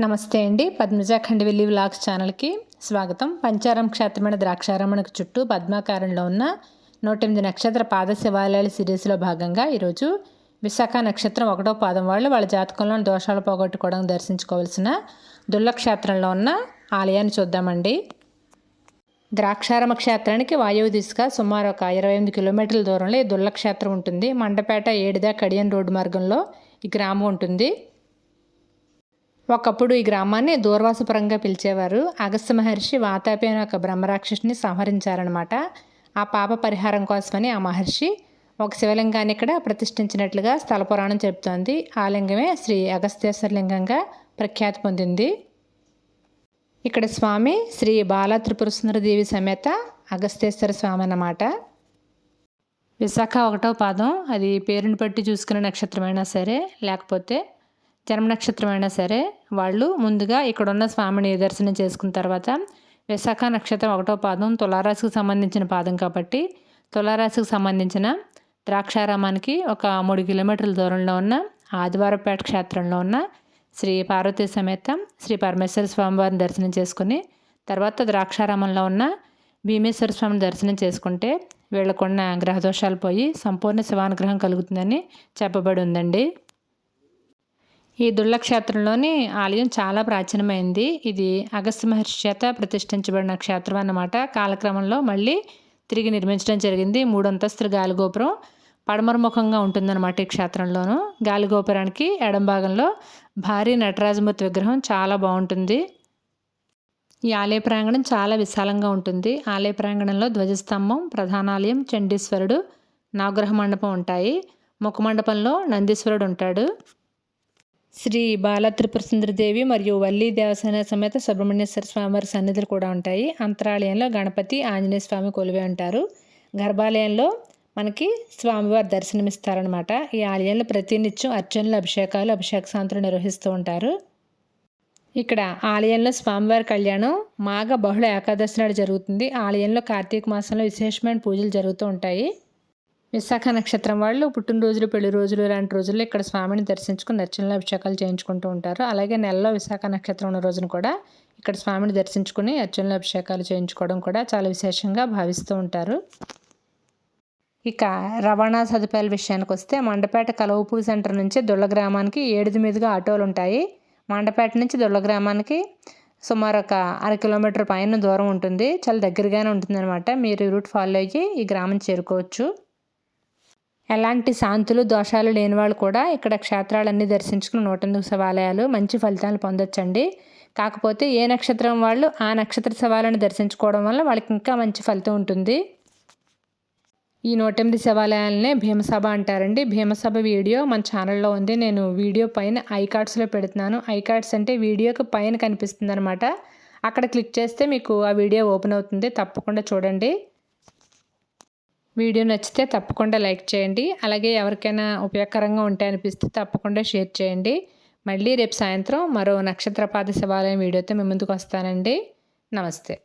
నమస్తే అండి. పద్మజ ఖండవెల్లి వ్లాగ్స్ ఛానల్కి స్వాగతం. పంచారం క్షేత్రమైన ద్రాక్షారామణకు చుట్టూ పద్మాకారంలో ఉన్న 108 నక్షత్ర పాద శివాలయాల సిరీస్లో భాగంగా ఈరోజు విశాఖ నక్షత్రం 1వ పాదం వాళ్ళు వాళ్ళ జాతకంలోని దోషాలు పోగొట్టుకోవడానికి దర్శించుకోవాల్సిన దుర్లక్షేత్రంలో ఉన్న ఆలయాన్ని చూద్దామండి. ద్రాక్షారామ క్షేత్రానికి వాయువు దిశగా సుమారు ఒక 28 కిలోమీటర్ల దూరంలో ఈ దుర్లక్షేత్రం ఉంటుంది. మండపేట ఏడిద కడియన్ రోడ్డు మార్గంలో ఈ గ్రామం ఉంటుంది. ఒకప్పుడు ఈ గ్రామాన్ని దూర్వాసపురంగా పిలిచేవారు. అగస్త్య మహర్షి వాతాపి అనే ఒక బ్రహ్మరాక్షసుని సంహరించారనమాట. ఆ పాప పరిహారం కోసమని ఆ మహర్షి ఒక శివలింగాన్ని ఇక్కడ ప్రతిష్ఠించినట్లుగా స్థల పురాణం చెబుతోంది. ఆ లింగమే శ్రీ అగస్త్యేశ్వర లింగంగా ప్రఖ్యాతి పొందింది. ఇక్కడ స్వామి శ్రీ బాల త్రిపురసుందరదేవి సమేత అగస్త్యేశ్వర స్వామి అన్నమాట. విశాఖ 1వ పాదం అది పేరుని బట్టి చూసుకునే నక్షత్రమైనా సరే లేకపోతే జన్మ నక్షత్రమైనా సరే వాళ్ళు ముందుగా ఇక్కడున్న స్వామిని దర్శనం చేసుకున్న తర్వాత విశాఖ నక్షత్రం 1వ పాదం తులారాశికి సంబంధించిన పాదం కాబట్టి తులారాశికి సంబంధించిన ద్రాక్షారామానికి ఒక 3 కిలోమీటర్ల దూరంలో ఉన్న ఆదివారపేట క్షేత్రంలో ఉన్న శ్రీ పార్వతీ సమేత శ్రీ పరమేశ్వర స్వామివారిని దర్శనం చేసుకుని తర్వాత ద్రాక్షారామంలో ఉన్న భీమేశ్వర స్వామిని దర్శనం చేసుకుంటే వీళ్ళకున్న గ్రహదోషాలు పోయి సంపూర్ణ శివానుగ్రహం కలుగుతుందని చెప్పబడి ఉందండి. ఈ దుర్లక్షేత్రంలోని ఆలయం చాలా ప్రాచీనమైంది. ఇది అగస్త్య మహర్షి చేత ప్రతిష్ఠించబడిన క్షేత్రం అన్నమాట. కాలక్రమంలో మళ్ళీ తిరిగి నిర్మించడం జరిగింది. 3 అంతస్తుల గాలిగోపురం పడమర ముఖంగా ఉంటుందన్నమాట. ఈ క్షేత్రంలోనూ గాలిగోపురానికి ఎడం భాగంలో భారీ నటరాజమూర్తి విగ్రహం చాలా బాగుంటుంది. ఈ ఆలయ ప్రాంగణం చాలా విశాలంగా ఉంటుంది. ఆలయ ప్రాంగణంలో ధ్వజస్తంభం, ప్రధానాలయం, చండీశ్వరుడు, నవగ్రహ మండపం ఉంటాయి. ముఖమండపంలో నందీశ్వరుడు ఉంటాడు. శ్రీ బాల త్రిపురసుందరదేవి మరియు వల్లి దేవసేన సమేత సుబ్రహ్మణ్యేశ్వర స్వామివారి సన్నిధులు కూడా ఉంటాయి. అంతరాలయంలో గణపతి, ఆంజనేయ స్వామి కొలువై ఉంటారు. గర్భాలయంలో మనకి స్వామివారి దర్శనమిస్తారనమాట. ఈ ఆలయంలో ప్రతినిత్యం అర్చనలు, అభిషేకాలు, అభిషేక శాంతులు నిర్వహిస్తూ ఉంటారు. ఇక్కడ ఆలయంలో స్వామివారి కళ్యాణం మాఘ బహుళ ఏకాదశి నాడు జరుగుతుంది. ఆలయంలో కార్తీక మాసంలో విశేషమైన పూజలు జరుగుతూ ఉంటాయి. విశాఖ నక్షత్రం వాళ్ళు పుట్టినరోజులు, పెళ్లి రోజులు లాంటి రోజుల్లో ఇక్కడ స్వామిని దర్శించుకుని అర్చనలు, అభిషేకాలు చేయించుకుంటూ ఉంటారు. అలాగే నెలలో విశాఖ నక్షత్రం ఉన్న రోజున కూడా ఇక్కడ స్వామిని దర్శించుకుని అర్చనలు, అభిషేకాలు చేయించుకోవడం కూడా చాలా విశేషంగా భావిస్తూ ఉంటారు. ఇక రవాణా సదుపాయాల విషయానికి వస్తే మండపేట కలవపూడి సెంటర్ నుంచి దుళ్ళ గ్రామానికి 7 మీదుగా ఆటోలు ఉంటాయి. మండపేట నుంచి దుళ్ళ గ్రామానికి సుమారు ఒక 1/2 కిలోమీటర్ పైన దూరం ఉంటుంది. చాలా దగ్గరగానే ఉంటుంది అనమాట. మీరు రూట్ ఫాలో అయ్యి ఈ గ్రామం చేరుకోవచ్చు. ఎలాంటి శాంతులు, దోషాలు లేని వాళ్ళు కూడా ఇక్కడ క్షేత్రాలన్నీ దర్శించుకుని 108 శివాలయాలు మంచి ఫలితాలు పొందొచ్చండి. కాకపోతే ఏ నక్షత్రం వాళ్ళు ఆ నక్షత్ర శివాలయాన్ని దర్శించుకోవడం వల్ల వాళ్ళకి ఇంకా మంచి ఫలితం ఉంటుంది. ఈ 108 శివాలయాలనే భీమసభ అంటారండి. భీమసభ వీడియో మన ఛానల్లో ఉంది. నేను వీడియో పైన ఐకార్డ్స్లో పెడుతున్నాను. ఐకార్డ్స్ అంటే వీడియోకి పైన కనిపిస్తుంది అనమాట. అక్కడ క్లిక్ చేస్తే మీకు ఆ వీడియో ఓపెన్ అవుతుంది. తప్పకుండా చూడండి. వీడియో నచ్చితే తప్పకుండా లైక్ చేయండి. అలాగే ఎవరికైనా ఉపయోగకరంగా ఉంటే అనిపిస్తే తప్పకుండా షేర్ చేయండి. మళ్ళీ రేపు సాయంత్రం మరో నక్షత్రపాద శివాలయం వీడియోతో మీ ముందుకు వస్తానండి. నమస్తే.